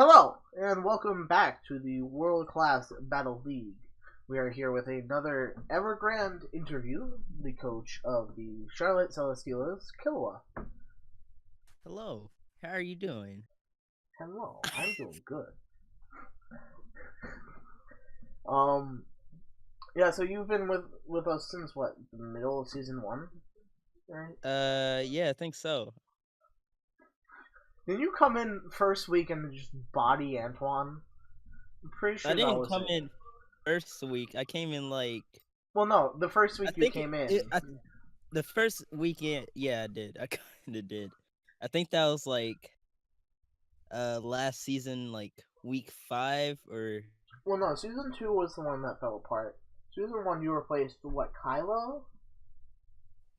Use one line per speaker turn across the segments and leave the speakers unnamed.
Hello, and welcome back to the World Class Battle League. We are here with another Evergrande interview, the coach of the Charlotte Celestials, Killua.
Hello, how are you doing?
Hello, I'm doing good. Um, yeah, so you've been with us since what, the middle of season one, right?
Yeah, I think so.
Did you come in first week and just body Antoine? I'm pretty
I
sure that
didn't
was
come
it.
in first week. I came in
Well, no, the first
I
week you
think
came in.
the first weekend. Yeah, I did. I kind of did. I think that was last season, like week 5 or
Well, no, season two was the one that fell apart. Season one, you replaced what, Kylo?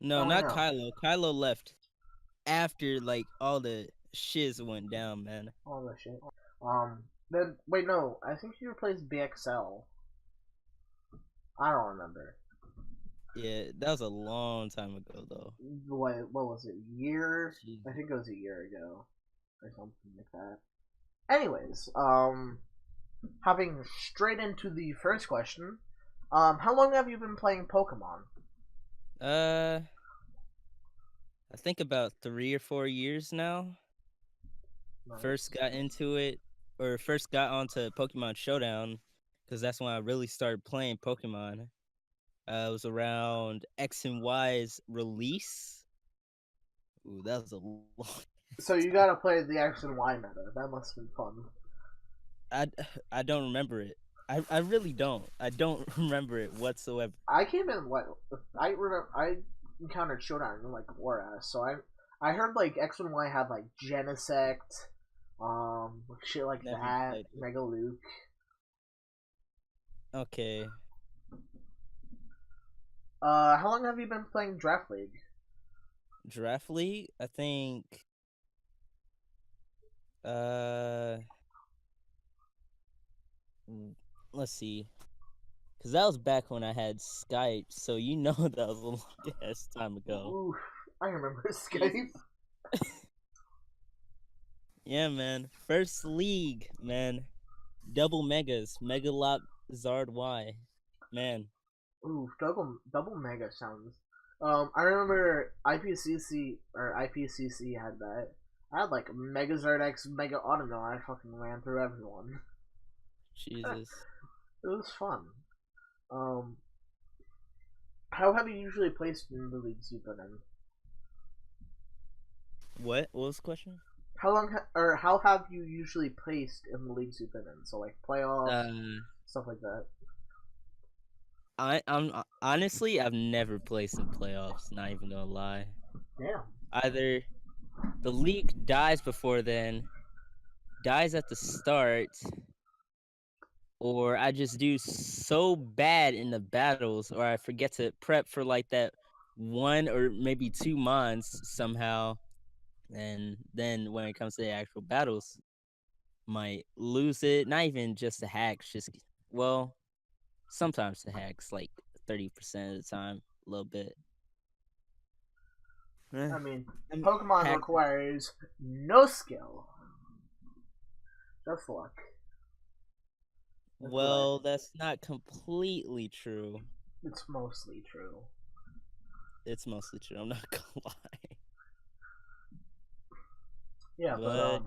no,
Oh
not
no,
Kylo. Kylo left after like all the shiz went down, man.
all that shit. Then wait, no, I think you replaced BXL. I don't remember.
Yeah, that was a long time ago though.
What was it? Year? I
Jesus.
think it was a year ago or something like that. Anyways, hopping straight into the first question. How long have you been playing Pokemon?
Uh, I think about 3 or 4 years now. First
Nice.
got into it or first got onto Pokemon Showdown because that's when I really started playing Pokemon. It was around X and Y's release. Ooh, that was a long
So you
time.
gotta play the X and Y meta. That must have been fun.
I I don't remember it. I really don't. I don't remember it whatsoever.
I came in what I remember. I encountered Showdown in like Warras, so I heard like X and Y had like Genesect, shit like
Never
that,
played it.
Mega Luke.
Okay.
How long have you been playing Draft League?
Draft League, I think uh let's see. Cause that was back when I had Skype, so you know that was a long ass time ago.
Oof, I remember Skype.
Jesus. Yeah, man. First league, man. Double megas. Megalock Zard Y. Man.
Oof, double Mega sounds. I remember IPCC or IPCC had that. I had like Megazord X Mega Automail. I fucking ran through everyone.
Jesus.
It was fun. Um, how have you usually placed in the leagues you've been in?
What was the question?
Or how have you usually placed in the leagues you've been in? So like playoffs,
Uh
stuff like that.
I'm honestly I've never placed in playoffs, not even gonna lie.
Damn.
Either the league dies before then, dies at the start, or I just do so bad in the battles, or I forget to prep for like that 1 or maybe 2 months somehow, and then when it comes to the actual battles, might lose it. Not even just the hacks, just well, sometimes the hacks like 30% of the time, a little bit. Eh,
I mean,
I'm
Pokemon
hacked.
requires no skill, just luck. That's what I.
Well, that's not completely true.
It's mostly true.
It's mostly true. I'm not gonna lie,
Yeah, but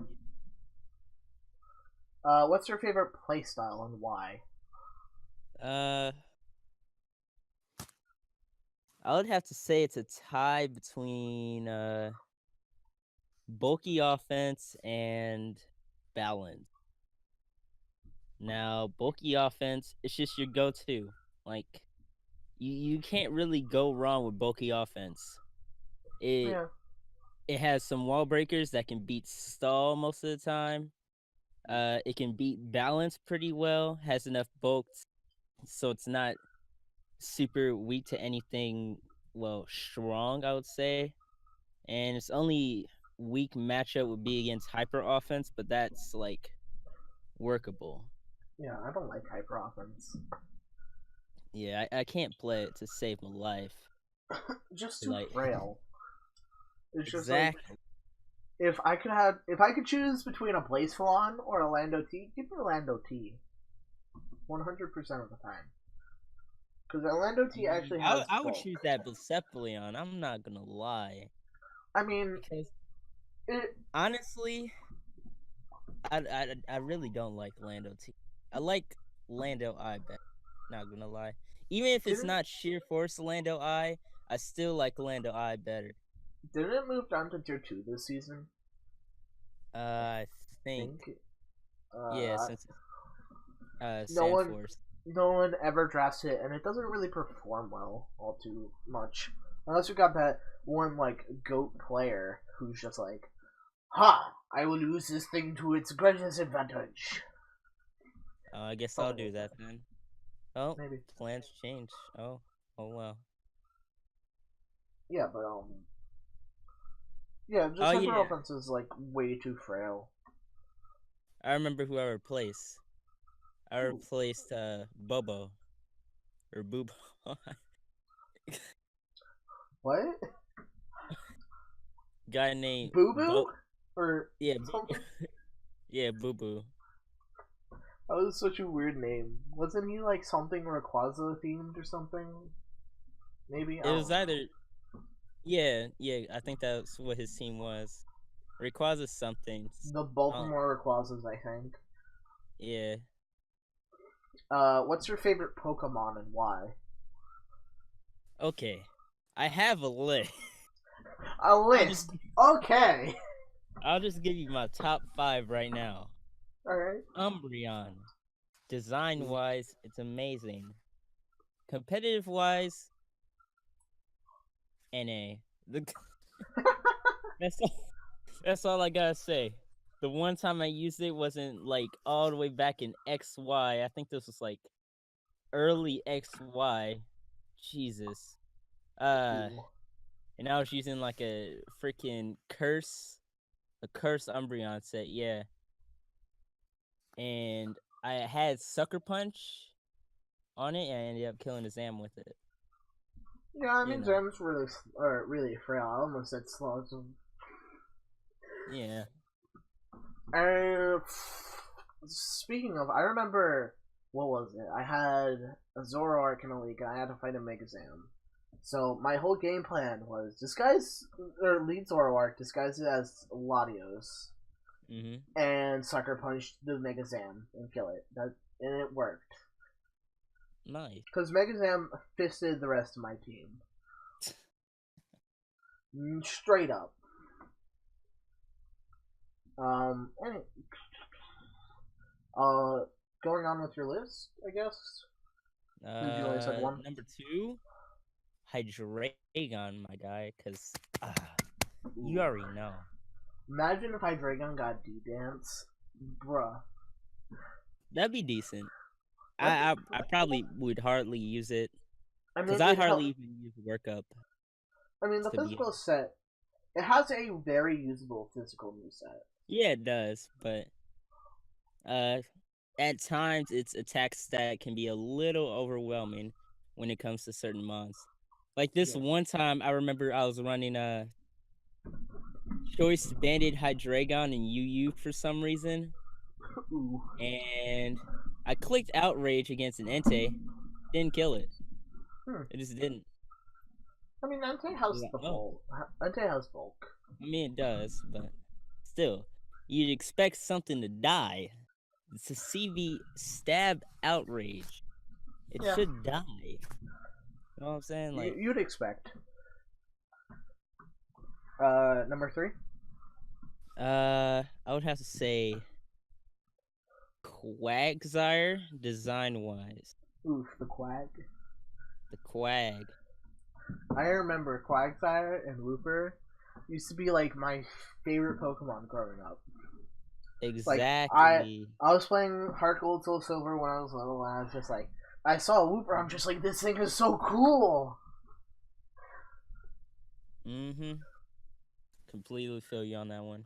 but
what's your favorite playstyle and why?
uh, I would have to say it's a tie between bulky offense and balance. Now, bulky offense, it's just your go-to. Like you can't really go wrong with bulky offense. It
Yeah,
it has some wall breakers that can beat stall most of the time. It can beat balance pretty well. Has enough bulk, so it's not super weak to anything. Well, strong, I would say. And its only weak matchup would be against hyper offense, but that's like workable.
yeah, I don't like hyper offense.
Yeah, I can't play it to save my life.
Just too
Like
frail. It's just like
exactly.
if I could choose between a Blacephalon or a Lando T, give me a Lando T, 100% of the time. Because a Lando T actually has
I would
bulk.
choose that Blacephalon. I'm not gonna lie,
I mean,
because
it
honestly, I really don't like Lando T. I like Lando I better. Not gonna lie, even if it's
didn't
not sheer force Lando I still like Lando I better.
didn't it move down to tier 2 this season?
I
I
think
think.
yeah,
Uh,
since
no
Sand
one
Force.
no one ever drafts it, and it doesn't really perform well all too much. Unless you got that one like goat player who's just like, "Ha! I will use this thing to its greatest advantage."
I guess I'll
Something
do
like
that
that.
then. Oh,
Maybe.
plans change. Oh well.
Yeah, but yeah,
Oh
just Hyper
yeah,
Offense is like way too frail.
I remember who I replaced. I
Ooh.
replaced Bobo or Boobo.
What?
Guy named
Boo Boo? Or
Yeah,
something?
yeah, Boo Boo.
That was such a weird name. Wasn't he like something Rayquaza themed or something? Maybe? I
It
don't
was
know.
either yeah. I think that's what his team was. Rayquaza something.
The
Uh,
Baltimore Rayquazas, I think.
yeah.
What's your favorite Pokemon and why?
Okay, I have a list.
A
I'll just
list. Okay.
I'll just give you my top 5 right now.
All right.
Umbreon. Design wise, it's amazing. Competitive wise, NA. The, that's all, that's all I gotta say. The one time I used it wasn't like all the way back in XY. I think this was like early XY. Jesus. Uh,
Ooh.
and I was using like a freaking a curse Umbreon set, yeah. And I had Sucker Punch on it, and I ended up killing a Zam with it.
Yeah, I
You
mean
know,
Gem's really frail. I almost said slugs.
yeah.
Uh, speaking of, I remember what was it? I had a Zoroark in a league, and I had to fight a Megazam. So my whole game plan was disguise or lead Zoroark, disguise it as Latios,
Mhm.
and sucker punch the Megazam and kill it. And it worked
Nice.
because Megazam fisted the rest of my team straight up. And uh, going on with your list, I guess. You only said one.
Number 2, Hydreigon, my guy, because you
Ooh.
already know.
Imagine if Hydreigon got D dance, bruh.
That'd be decent.
That'd be,
I probably would hardly use it
I
because
mean,
I
it
hardly
help.
even use workup.
I mean, the
To be
physical
honest,
set. It has a very usable physical move set.
yeah, it does, but uh, at times its attack stat can be a little overwhelming when it comes to certain mons. Like this
Yeah.
one time, I remember I was running Choice Banded Hydreigon and UU for some reason,
Ooh.
and I clicked Outrage against an Entei, didn't kill it.
Hmm.
It just didn't.
I mean, Entei
I was
has
like,
the
oh,
bulk. Entei has bulk.
I mean it does, but still, you'd expect something to die. It's a CV stab Outrage. It
Yeah,
should die. You know what I'm saying? Like,
you'd expect. Number 3.
I would have to say Quagsire design wise.
Oof, the Quag.
The Quag.
I remember Quagsire and Looper used to be like my favorite Pokemon growing up. Like
Exactly.
I was playing Heart Gold Soul Silver when I was little, and I was just like, I saw a Looper. I'm just like, this thing is so cool.
Mm-hmm. Completely feel you on that one.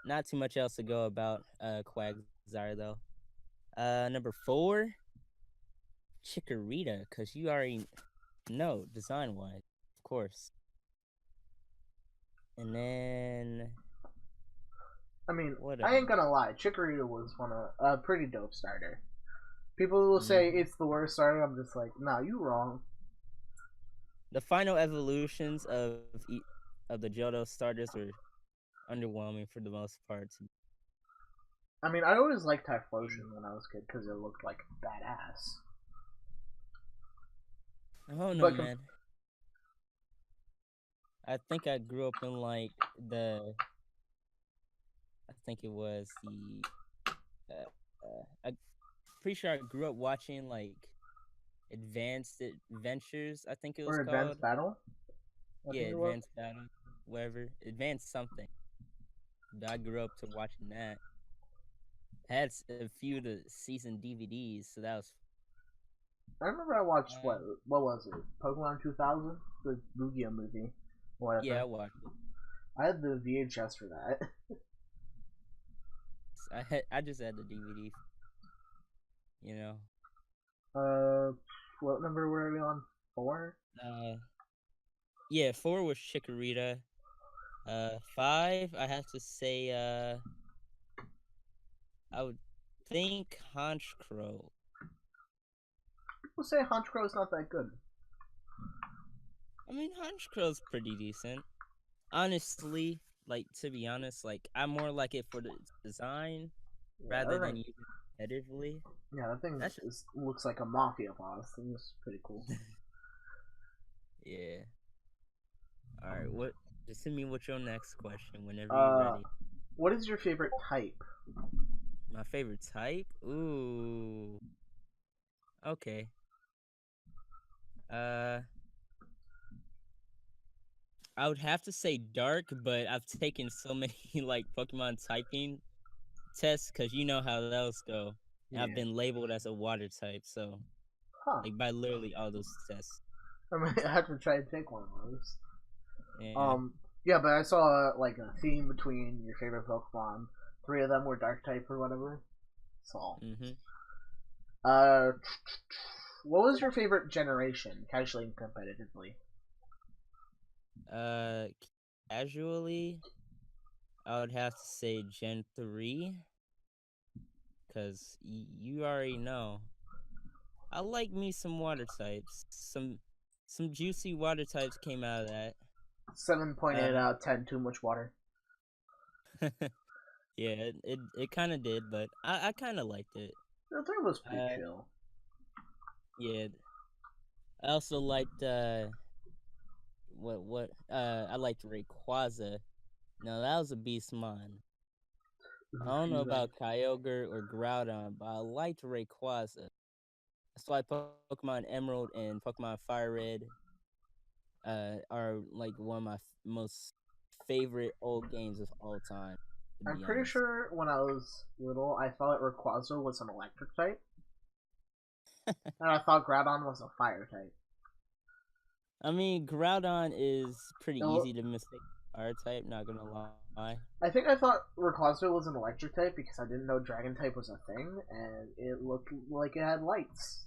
Not too much else to go about Quagsire though. Number 4, Chikorita, cause you already know design wise, of course. And then
I mean,
what
I
else?
ain't gonna lie, Chikorita was one of a pretty dope starter. People will say
Mhm.
it's the worst starter. I'm just like, nah, you wrong.
The final evolutions of the Johto starters were underwhelming for the most part.
I mean, I always liked Typhlosion when I was a kid because it looked like badass.
I don't know,
But
man. I think I grew up in like the. I think it was the. I'm pretty sure I grew up watching like Advanced Adventures. I think it was
or
called.
Advanced Battle, I
Yeah,
think it was.
Advanced Battle, whatever. Advanced something. But I grew up to watching that. Had a few of the season DVDs, so that was.
I remember I watched
Uh,
what was it? Pokemon 2000, the Lugia movie,
yeah, I
whatever.
watched it.
I had the VHS for that.
I just had the DVD. You know.
Uh, what number were we on? 4.
Uh, yeah, 4 was Chikorita. 5, I have to say, I would think Honchkrow.
People say Honchkrow is not that good.
I mean, Honchkrow's pretty decent. Honestly, like to be honest, like I more like it for the design
Yeah,
rather
that
than
thing.
using it competitively.
Yeah, that thing
That's just,
looks like a mafia boss. It's pretty cool.
yeah. All right, what? Just hit me with your next question whenever you're
Uh,
ready.
what is your favorite type?
My favorite type? Ooh. Okay. Uh, I would have to say dark, but I've taken so many like Pokemon typing tests because you know how those go. And I've
Yeah.
been labeled as a water type, so
Huh.
like by literally all those tests.
I might have to try and take one of those.
Yeah.
Um, yeah, but I saw like a theme between your favorite Pokemon. 3 of them were Dark type or whatever. So,
Mm-hmm.
uh, what was your favorite generation, casually and competitively?
Uh, Casually, I would have to say Gen 3, because you already know. I like me some water types. Some juicy water types came out of that.
7.8
Uh,
out of 10. Too much water.
yeah, it kind of did, but I kind of liked it.
The 3 was pretty
Uh,
chill.
yeah. I also liked I liked Rayquaza. Now that was a beast mine. I don't know
Even
about Kyogre or Groudon, but I liked Rayquaza. That's why Pokemon Emerald and Pokemon Fire Red are like one of my most favorite old games of all time, to
I'm
be
pretty
honest.
sure when I was little, I thought Rayquaza was an electric type, and I thought Groudon was a fire type.
I mean, Groudon is pretty
It,
easy to mistake fire type, not gonna lie.
I think I thought Rayquaza was an electric type because I didn't know Dragon type was a thing, and it looked like it had lights.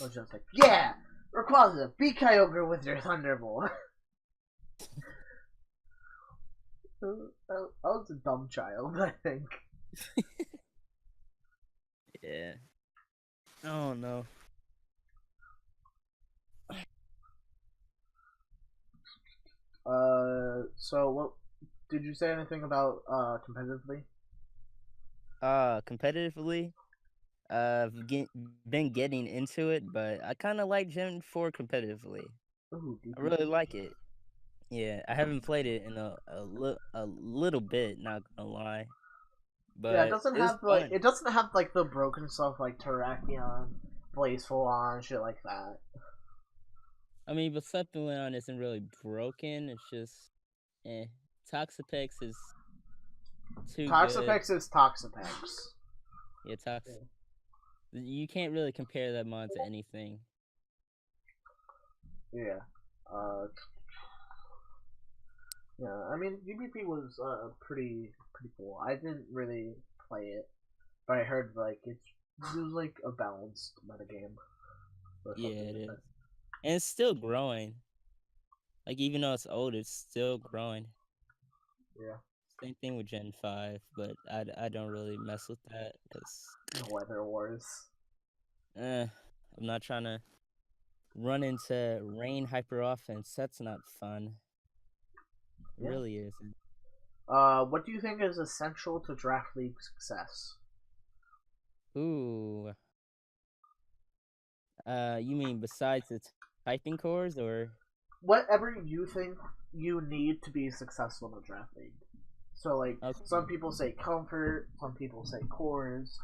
I was just like, yeah, Rayquaza, beat Kyogre with your Thunderbolt. I was a dumb child, I think.
Yeah. I don't know.
So what did you say anything about competitively?
Competitively, been getting into it, but I kind of like Gen 4 competitively.
Ooh,
I really
DPP.
like it. Yeah, I haven't played it in a little bit, not gonna lie,
Yeah,
but it's
it
fun.
doesn't have like the broken stuff like Terrakion, Blazeful on shit like that.
I mean, but Suppleon isn't really broken. It's just, eh. Toxapex is too good.
Toxapex is Toxapex.
Yeah, You can't really compare that mod to anything.
Yeah. Uh, yeah. I mean, DPP was pretty cool. I didn't really play it, but I heard like it was like a balanced metagame or
Yeah,
something
it
like
is,
that.
and it's still growing. Like even though it's old, it's still growing.
Yeah.
Same thing with Gen 5, but I don't really mess with that because
Weather Wars.
I'm not trying to run into rain hyper offense. That's not fun. It
Yeah.
really isn't.
What do you think is essential to draft league success?
Ooh. You mean besides the typing cores or
Whatever you think you need to be successful in a draft league. So, like, some
okay.
people say comfort, some people say cores.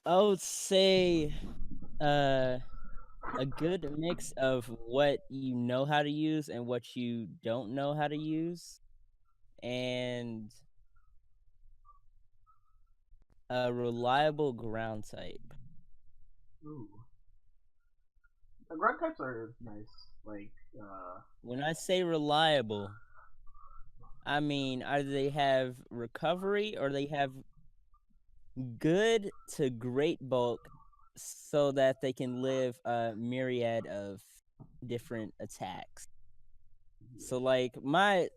I would say uh a good mix of what you know how to use and what you don't know how to use, and a reliable ground type.
Ooh. The grunt types are nice. Like,
When I say reliable, I mean either they have recovery or they have good to great bulk so that they can live a myriad of different attacks. So like my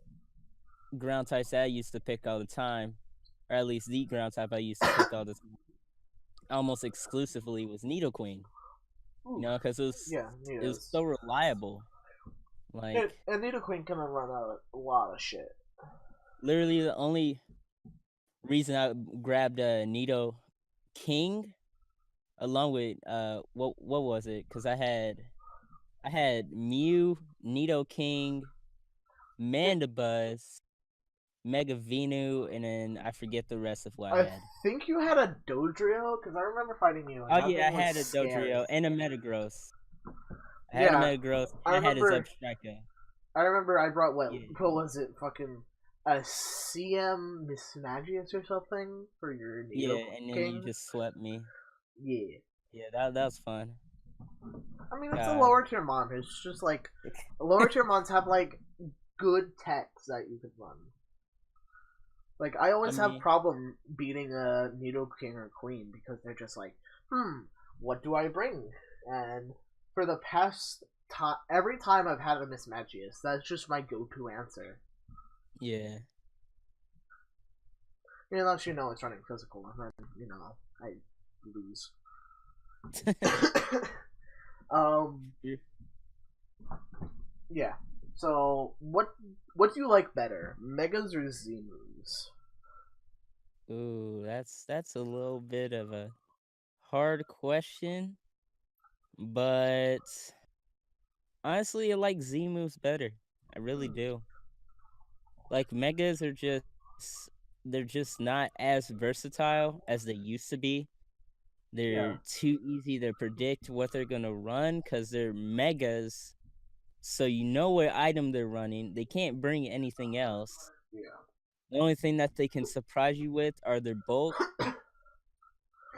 ground types that I used to pick all the time, or at least the ground type I used to pick all the time, almost exclusively was Needle Queen. You
ooh,
know, because
yeah,
it was
Nido's.
so reliable. Like
And Nido Queen can run out a lot of shit.
literally the only reason I grabbed Nido King along with what was it? Because I had Mew, Nido King,
It,
Mandibuzz, Mega Venu, and then I forget the rest of what I
I
had.
think you had a Dodrio, because I remember fighting you, and
Oh
that
yeah,
thing
I
was
had a
scary.
Dodrio and a Metagross. I had a
Yeah,
Metagross
I
and I had a
remember.
Zebstrika.
I remember I brought
Yeah,
what was it? Fucking a CM Miss Magius or something for your Nido
yeah, and then you
King.
just swept me.
Yeah,
Yeah, that was fun.
I mean it's a
God.
lower tier mon. It's just like lower tier mons have like good techs that you can run. Like I
I
always have
mean,
problem beating a Nido King or Queen because they're just like, what do I bring? And for the past time, every time I've had a Miss Magius, that's just my go-to answer.
yeah.
Unless you know it's running physical, and then I lose. um,
Yeah.
yeah. So what do you like better, Megas or Z-moves?
Ooh, that's a little bit of a hard question, but honestly, I like Z moves better. I really
Hmm.
do. Like megas are just they're just not as versatile as they used to be.
Yeah,
They're too easy to predict what they're gonna run because they're megas. So you know what item they're running. They can't bring anything else.
yeah.
The only thing that they can surprise you with are their bulk.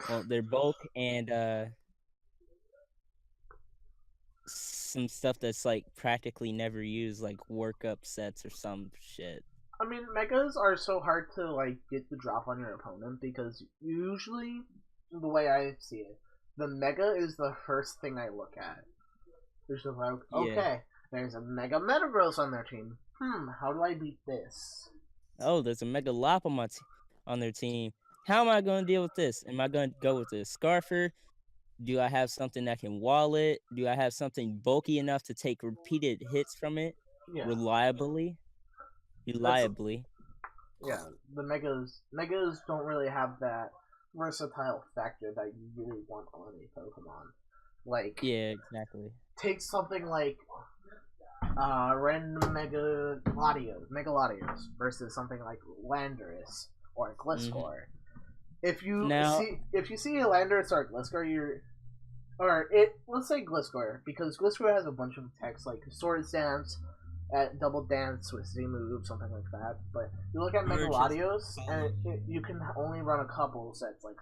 Well, their bulk and some stuff that's like practically never used, like workup sets or some shit.
I mean, megas are so hard to like get the drop on your opponent because usually, the way I see it, the mega is the first thing I look at. There's just like,
Yeah.
okay, there's a mega Metagross on their team. How do I beat this?
Oh, there's a Mega Lop on on their team. How am I going to deal with this? Am I going to go with a Scarfer? Do I have something that can wall it? Do I have something bulky enough to take repeated hits from it
Yeah,
reliably?
that's
Reliably.
yeah. The megas don't really have that versatile factor that you really want on a Pokemon. Like,
Yeah, exactly.
take something like random Megalodios versus something like Landorus or
Hmm.
Gliscor. If you
Now,
see a Landorus or a Gliscor, or it let's say Gliscor because Gliscor has a bunch of attacks like Sword Dance, at Double Dance with Z move, something like that. But you look at
we're just
Megalodios, and
following.
you can only run a couple sets like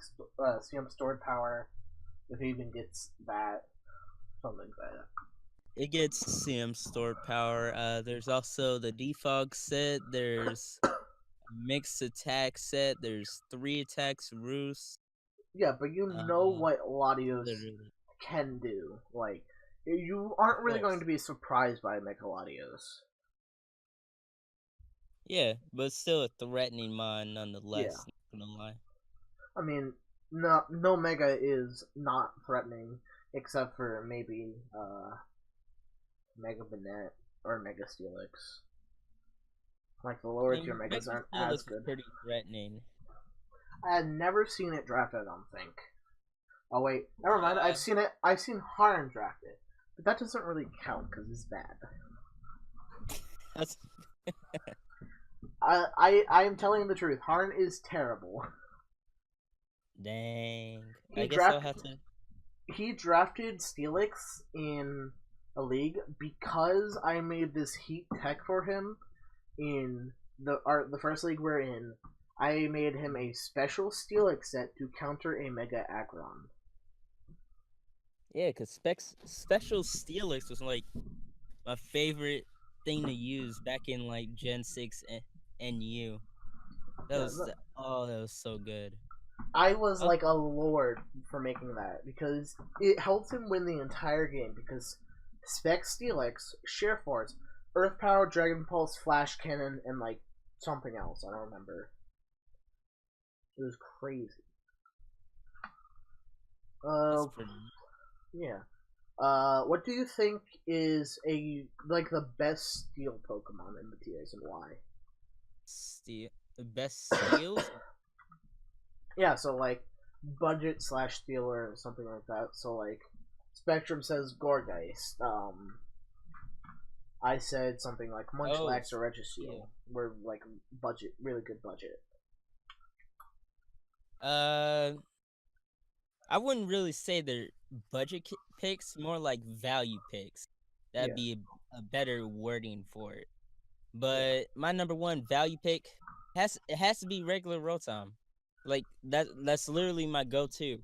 CM Stored Power, if he even gets that, something like that.
It gets CM stored power. There's also the defog set. There's mixed attack set. There's 3 attacks roost.
Yeah, but you know
Uh,
what Latios
literally.
can do. Like, You aren't
Of
really going
course.
to be surprised by Mechaladios.
Yeah, but still a threatening mon
Yeah,
nonetheless. Not gonna lie.
I mean, no Mega is not threatening except for maybe Mega Banette or Mega Steelix. Like the
I
lower tier
mean,
Megas
Mega
aren't as
Steelix is
good.
pretty threatening.
I had never seen it drafted. I don't think. Oh wait, never mind.
Uh,
I've seen it. I've seen Harn drafted, but that doesn't really count because it's bad.
that's
I am telling the truth. Harn is terrible.
dang.
He
I guess I'll
drafted
have to.
he drafted Steelix in a league because I made this heat tech for him in the first league we're in. I made him a special Steelix set to counter a Mega Aggron.
Yeah, because Special Steelix was like my favorite thing to use back in like Gen 6 and U. That
Yeah,
was that was so good.
I was
Oh,
like a lord for making that because it helped him win the entire game because Spec Steelix, Sheer Force, Earth Power, Dragon Pulse, Flash Cannon, and like something else. I don't remember. It was crazy.
that's
Uh,
pretty
yeah. What do you think is a like the best steel Pokemon in the TAs and why?
steel. The best steals.
Yeah, so like budget slash steel or something like that. So like Spectrum says Gorgeist. I said something like
Oh,
Munchlax or
steel.
Registeel. We're like budget, really good budget.
Uh, I wouldn't really say they're budget picks, more like value picks. That'd
Yeah,
be a better wording for it.
yeah.
But my number one value pick has to be regular Rotom. Like that's literally my go-to.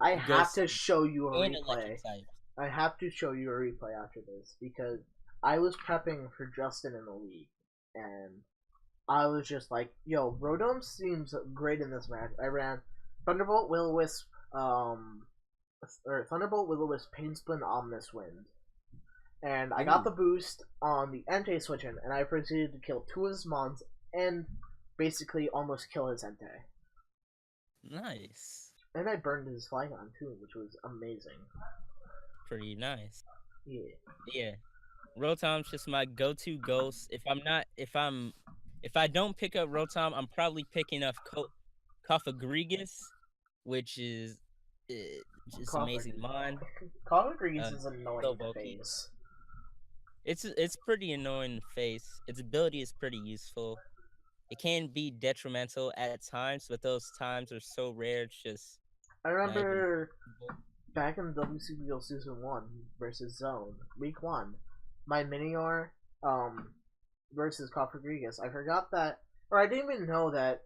I have
Ghost
to show you a
and electric
replay.
type.
I have to show you a replay after this because I was prepping for Justin in the league, and I was just like, "Yo, Rotom seems great in this match." I ran Thunderbolt, Will-O-Wisp, or Thunderbolt, Will-O-Wisp, Painspin, Omnis Wind, and I got
Ooh,
the boost on the Entei switch in, and I proceeded to kill two of his mons and basically almost kill his Entei.
nice.
And I burned his Flygon too, which was amazing.
Pretty nice.
Yeah.
Yeah. Rotom's just my go-to ghost. If I don't pick up Rotom, I'm probably picking up Kofagrigus, which is just amazing mon.
Colin
Uh,
is annoying
so
to
bulky.
face.
It's pretty annoying to face. Its ability is pretty useful. It can be detrimental at times, but those times are so rare. It's just
I
not even
remember
noticeable.
back in WCBL Season 1 versus Zone, Week 1, my Minior versus Rodriguez, I forgot that, or I didn't even know that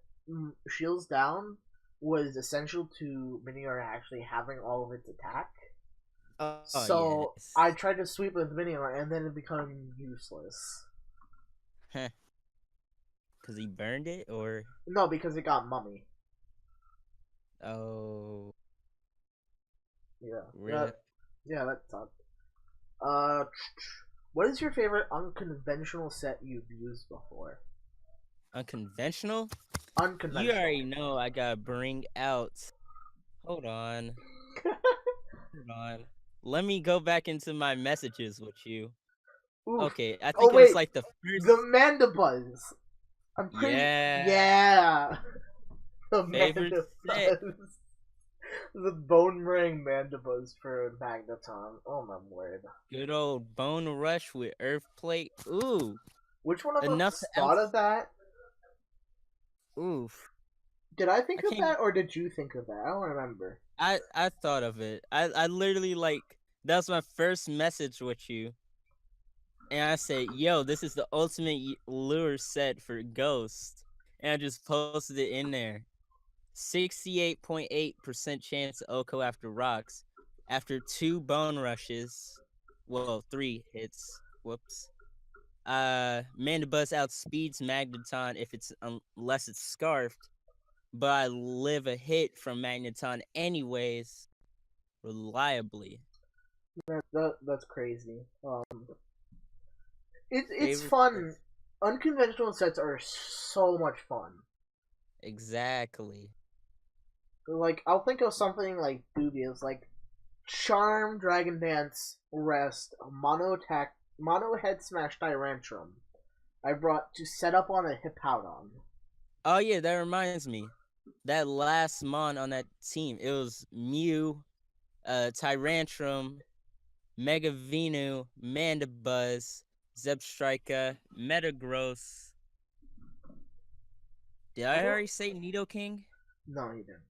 Shields Down was essential to Minior actually having all of its attack.
Oh
So
yes,
I tried to sweep with Minior and then it became useless.
because he burned it, or
No, because it got Mummy.
oh
Yeah.
rip
Yeah, that sucked. Uh, what is your favorite unconventional set you've used before?
unconventional. You
Unconventional.
already know I gotta bring out. Hold on, hold on. Let me go back into my messages with you.
Oof.
Okay, I
Oh
think it was
wait,
like the
the
first.
Mandibuzz. I'm pretty.
Yeah,
Yeah, the
favorite set.
Mandibuzz. The bone ring Mandibuzz for Magneton. Oh my word.
Good old Bone Rush with Earth Plate. Ooh,
Which one of
enough
us
to
thought of
outs.
that?
Oof.
Did I
I
think of
can't.
that or did you think of that? I don't remember.
I thought of it. I literally like that was my first message with you, and I said, "Yo, this is the ultimate lure set for Ghost," and I just posted it in there. 68.8% chance Oko after rocks after two bone rushes. Well, three hits. Whoops. Mandibus outspeeds Magneton if it's unless it's scarfed, but I live a hit from Magneton anyways, reliably.
That's crazy. It's
Favorite
fun.
sets.
Unconventional sets are so much fun.
Exactly.
Like I'll think of something like dubious, like Charm, Dragon Dance, Rest, Mono Attack, Mono Head Smash Tyrantrum. I brought to set up on a Hippowdon.
Oh yeah, that reminds me. That last mon on that team, it was Mew, Tyrantrum, Mega Venu, Mandibuzz, Zebstrika, Metagross. Did
I
I
don't.
already say Nidoking?
No, he didn't.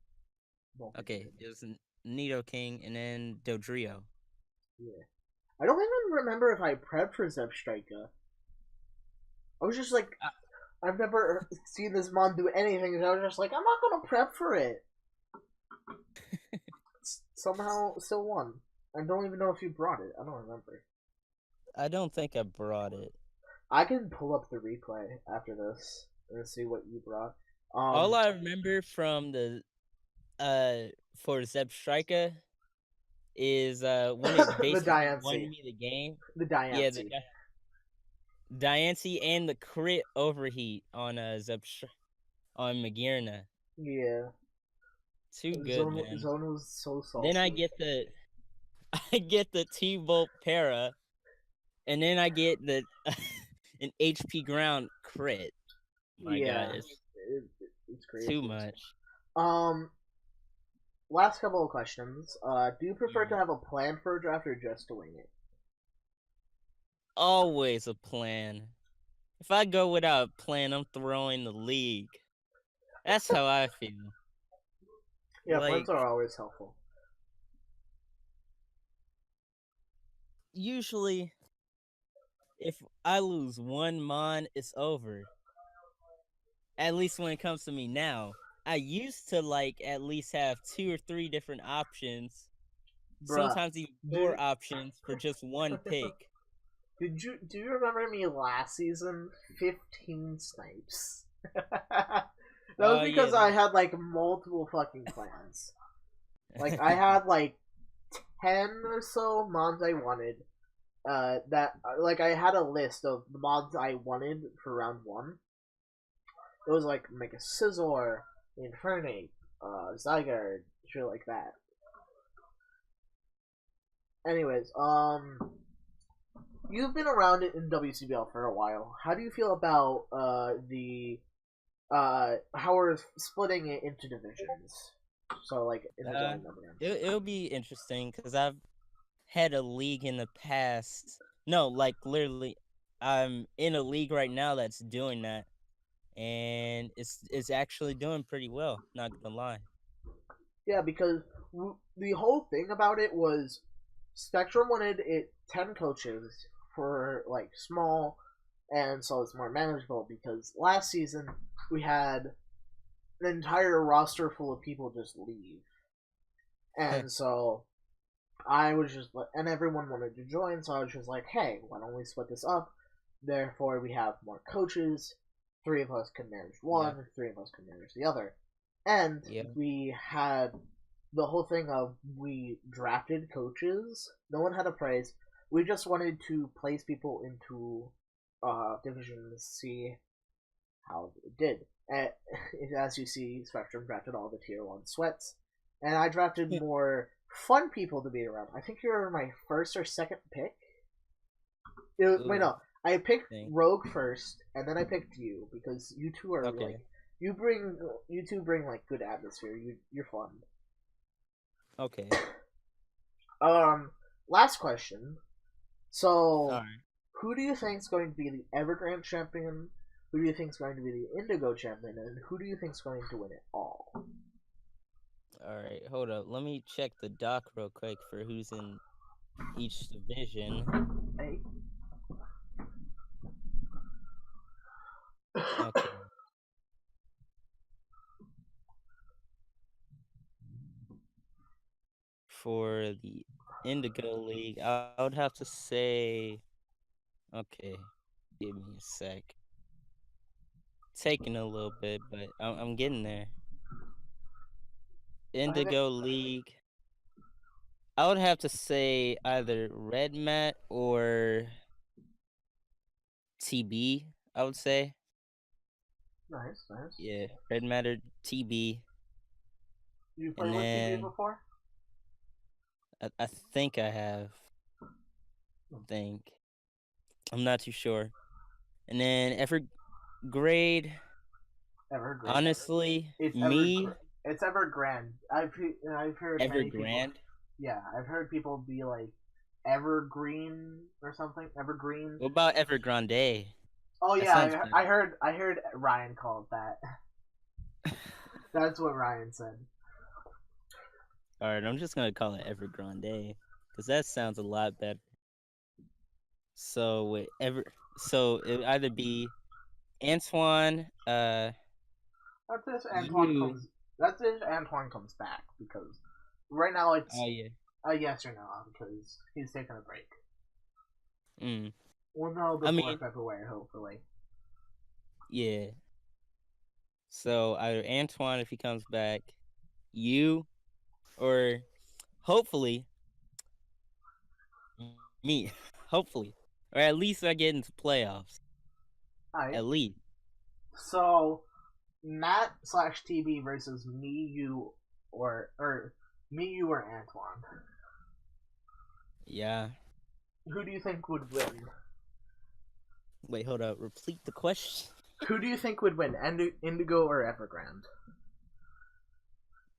Don't think he
Okay,
did.
it was Nidoking and then Dodrio.
Yeah. I don't even remember if I prepped for Zebstrika. I was just like,
Uh,
I've never seen this mon do anything, and I was just like, I'm not gonna prep for it. Somehow, still won. I don't even know if you brought it. I don't remember.
I don't think I brought it.
I can pull up the replay after this and see what you brought.
All
Um,
I remember from the uh for Zebstrika is when it
the
basically won
Diancie.
me the game.
The
Yeah, the
Diancie.
Diancie and the crit overheat on on Magirna.
Yeah.
Too good,
Zone,
man.
Zone was so
Then I
salty.
get the I get the T-Bolt para, and then I get the an HP ground crit. My God,
Yeah.
it's
It's
too
crazy.
much.
Um, last couple of questions. Do you
All
prefer to
right.
have a plan for a draft or just to wing it?
Always a plan. If I go without a plan, I'm throwing the league. That's how I feel.
Yeah, plans
Like
are always helpful.
usually if I lose one mon, it's over. At least when it comes to me now. I used to like at least have two or three different options,
Bruh,
sometimes even
do
four options for just one pick.
do you remember me last season? 15 snipes. That was
Oh
because
yeah,
I had like multiple fucking plans. Like I had like 10 or so mods I wanted. That like I had a list of the mods I wanted for round one. It was like Mega Scizor, Infernape, Zygarde, shit like that. Anyways, you've been around it in WCBL for a while. How do you feel about the how we're splitting it into divisions? So like Indigo
uh,
and Number.
it'll be interesting because I've had a league in the past. No, like literally, I'm in a league right now that's doing that, and it's actually doing pretty well. Not gonna lie.
Yeah, because the whole thing about it was Spectrum wanted it 10 coaches for like small, and so it's more manageable. Because last season we had an entire roster full of people just leave, and so I was just and everyone wanted to join, so I was just like, hey, why don't we split this up? Therefore, we have more coaches. Three of us can manage
Yeah,
one, three of us can manage the other. And
yeah.
we had the whole thing of we drafted coaches. No one had a prize. We just wanted to place people into divisions, see how it did. And, as you see, Spectrum drafted all the tier 1 sweats. And I drafted more fun people to be around. I think you're my first or second pick. Wait,
Ooh,
no. I picked
thing.
Rogue first, and then I picked you because you two are like
Okay,
you two bring like good atmosphere. You're fun.
okay.
Um, last question.
All
So,
right,
who do you think is going to be the Evergrande champion? Who do you think is going to be the Indigo champion? And who do you think is going to win it all?
all right. Hold up. Let me check the doc real quick for who's in each division.
Hey.
Okay. For the Indigo League, I would have to say, okay, give me a sec. Taking a little bit, but I'm getting there.
I think
Indigo League. I would have to say either red mat or TB. I would say,
Nice, nice.
yeah, red mat or TB,
You
and
played with TB
then
before?
I think I have. Think I'm not too sure. And then Evergrade,
Evergreen.
honestly,
It's
me
It's Evergrande. I've heard many people.
Evergrande.
Yeah, I've heard people be like Evergreen or something. Evergreen.
What about Evergrande?
Oh
That
yeah,
sounds better.
I heard Ryan call it that. That's what Ryan said.
All right, I'm just gonna call it Evergrande because that sounds a lot better. So it would either be Antoine,
That's if Antoine
you.
comes. That's if Antoine comes back because right now
Oh
it's
yeah.
a yes or no because he's taking a break.
Mm.
We'll know
I
before
mean,
February, hopefully.
yeah. So either Antoine if he comes back, you, or hopefully me. Hopefully, or at least I get into playoffs.
Alright.
At least.
So Matt slash TB versus me, you, or me, you, or Antoine.
Yeah.
Who do you think would win?
Wait, hold up. Repeat the question.
Who do you think would win, Indigo or Evergrande?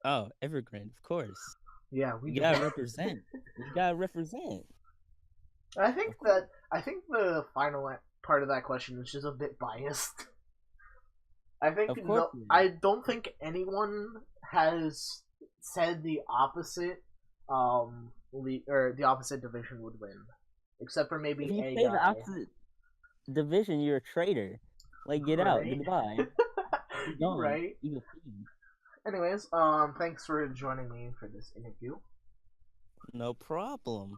Oh, Evergrande, of course.
Yeah,
We gotta represent. We gotta represent.
I think the final part of that question is just a bit biased. I think
Of course.
I don't think anyone has said the opposite or the opposite division would win, except for maybe
If you
a
say the
guy.
opposite division, you're a traitor. Like, get out.
Right.
Goodbye. Be gone.
Right.
Evil fiend.
Anyways, thanks for joining me for this interview.
No problem.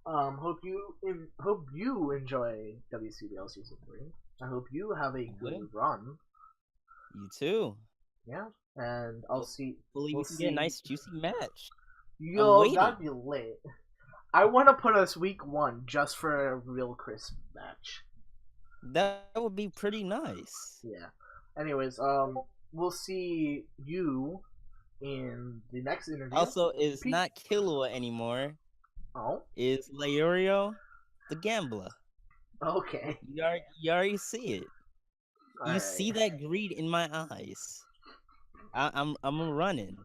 Hope you enjoy WCBL season 3. I hope you have a good
Will.
run.
You too.
Yeah, and I'll see.
Hopefully, we can get a nice juicy match.
Yo,
waiting.
that'd be lit. I want to put us week 1 just for a real crisp match.
That would be pretty nice.
Yeah. Anyways, we'll see you in the next interview.
Also, it's not Killua anymore.
Oh.
Is LeorioDaGambler.
Okay.
You already see it.
All
you
right.
see that greed in my eyes. I'm running.